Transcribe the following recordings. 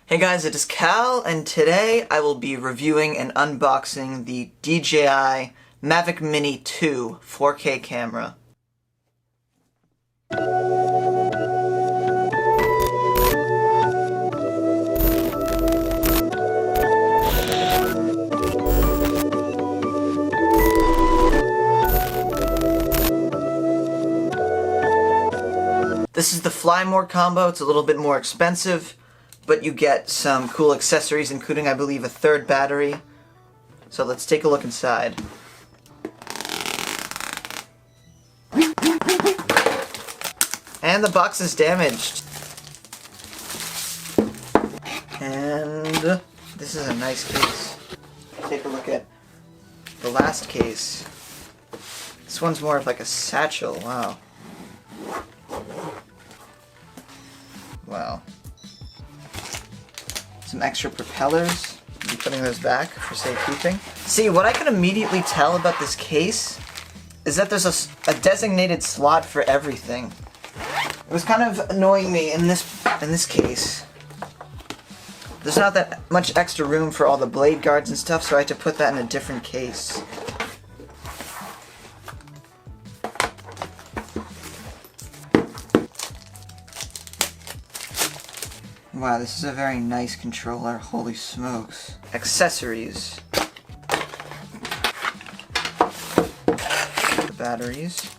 Hey guys, it is Cal, and today I will be reviewing and unboxing the DJI Mavic Mini 2 4K camera. This is the Fly More combo. It's a little bit more expensive, but you get some cool accessories, including, I believe, a third battery. So let's take a look inside. And the box is damaged. And this is a nice case. Take a look at the last case. This one's more of like a satchel. Wow. Wow. Some extra propellers. I'll be putting those back for safekeeping. See, what I can immediately tell about this case is that there's a designated slot for everything. It was kind of annoying me in this case. There's not that much extra room for all the blade guards and stuff, so I had to put that in a different case. Wow, this is a very nice controller. Holy smokes. Accessories. The batteries.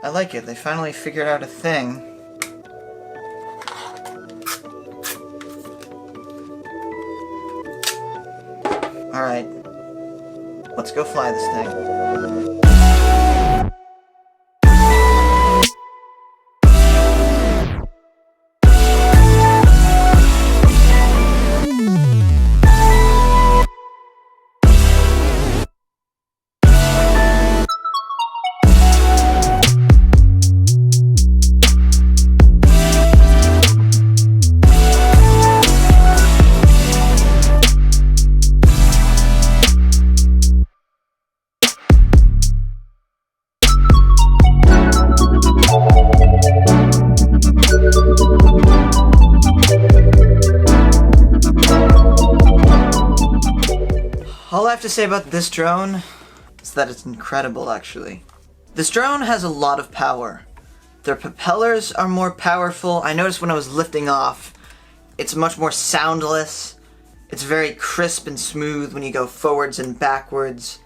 I like it. They finally figured out a thing. Alright. Let's go fly this thing. All I have to say about this drone is that it's incredible, actually. This drone has a lot of power. Their propellers are more powerful. I noticed when I was lifting off, it's much more soundless. It's very crisp and smooth when you go forwards and backwards.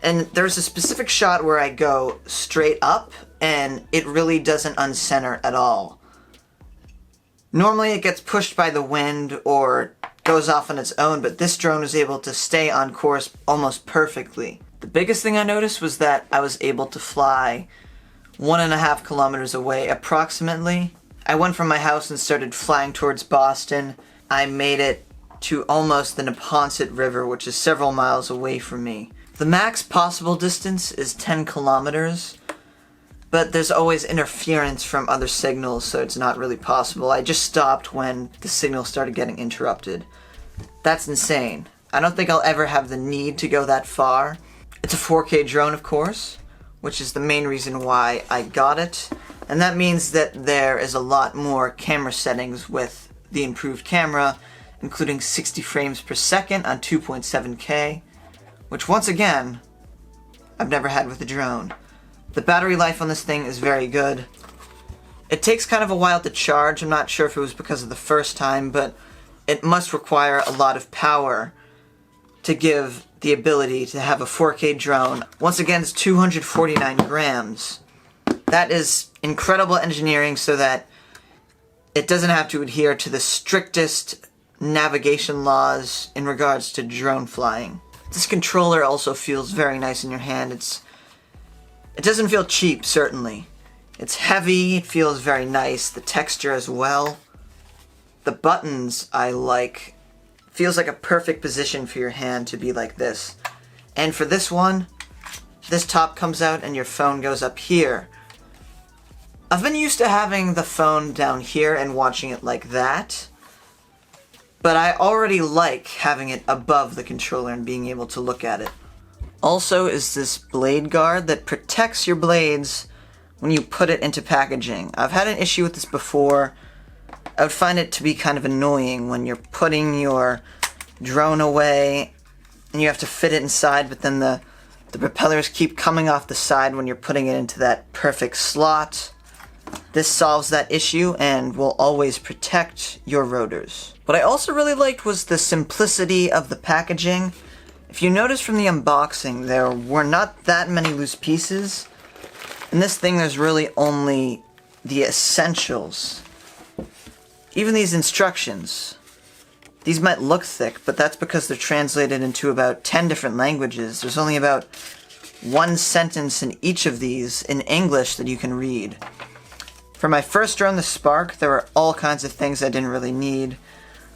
And there's a specific shot where I go straight up, and it really doesn't uncenter at all. Normally it gets pushed by the wind or goes off on its own, but this drone was able to stay on course almost perfectly. The biggest thing I noticed was that I was able to fly 1.5 kilometers away approximately. I went from my house and started flying towards Boston. I made it to almost the Neponset River, which is several miles away from me. The max possible distance is 10 kilometers, but there's always interference from other signals, so it's not really possible. I just stopped when the signal started getting interrupted. That's insane. I don't think I'll ever have the need to go that far. It's a 4K drone, of course, which is the main reason why I got it. And that means that there is a lot more camera settings with the improved camera, including 60 frames per second on 2.7K, which once again, I've never had with a drone. The battery life on this thing is very good. It takes kind of a while to charge. I'm not sure if it was because of the first time, but it must require a lot of power to give the ability to have a 4K drone. Once again, it's 249 grams. That is incredible engineering so that it doesn't have to adhere to the strictest navigation laws in regards to drone flying. This controller also feels very nice in your hand. It doesn't feel cheap, certainly. It's heavy, it feels very nice, the texture as well. The buttons I like. Feels like a perfect position for your hand to be like this. And for this one, this top comes out and your phone goes up here. I've been used to having the phone down here and watching it like that, but I already like having it above the controller and being able to look at it. also is this blade guard that protects your blades when you put it into packaging. I've had an issue with this before. I would find it to be kind of annoying when you're putting your drone away and you have to fit it inside, but then the propellers keep coming off the side when you're putting it into that perfect slot. This solves that issue and will always protect your rotors. What I also really liked was the simplicity of the packaging. If you notice from the unboxing, there were not that many loose pieces. In this thing, there's really only the essentials. Even these instructions. These might look thick, but that's because they're translated into about 10 different languages. There's only about one sentence in each of these in English that you can read. For my first drone, the Spark, there were all kinds of things I didn't really need.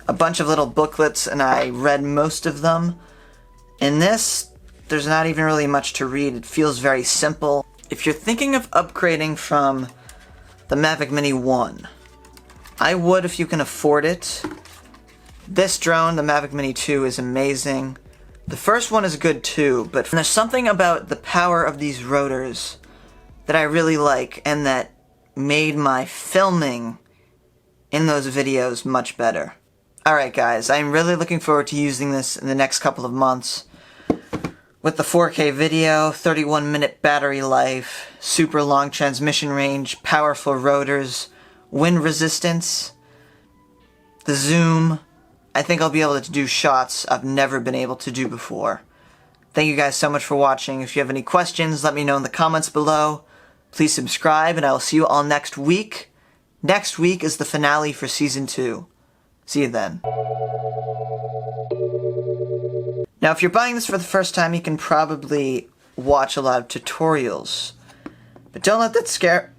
A bunch of little booklets, and I read most of them. In this, there's not even really much to read. It feels very simple. If you're thinking of upgrading from the Mavic Mini 1, I would if you can afford it. This drone, the Mavic Mini 2, is amazing. The first one is good too, but there's something about the power of these rotors that I really like and that made my filming in those videos much better. Alright guys, I'm really looking forward to using this in the next couple of months. With the 4K video, 31-minute battery life, super long transmission range, powerful rotors, wind resistance, the zoom, I think I'll be able to do shots I've never been able to do before. Thank you guys so much for watching. If you have any questions, let me know in the comments below. Please subscribe, and I will see you all next week. Next week is the finale for Season 2. See you then. Now, if you're buying this for the first time, you can probably watch a lot of tutorials. But don't let that scare...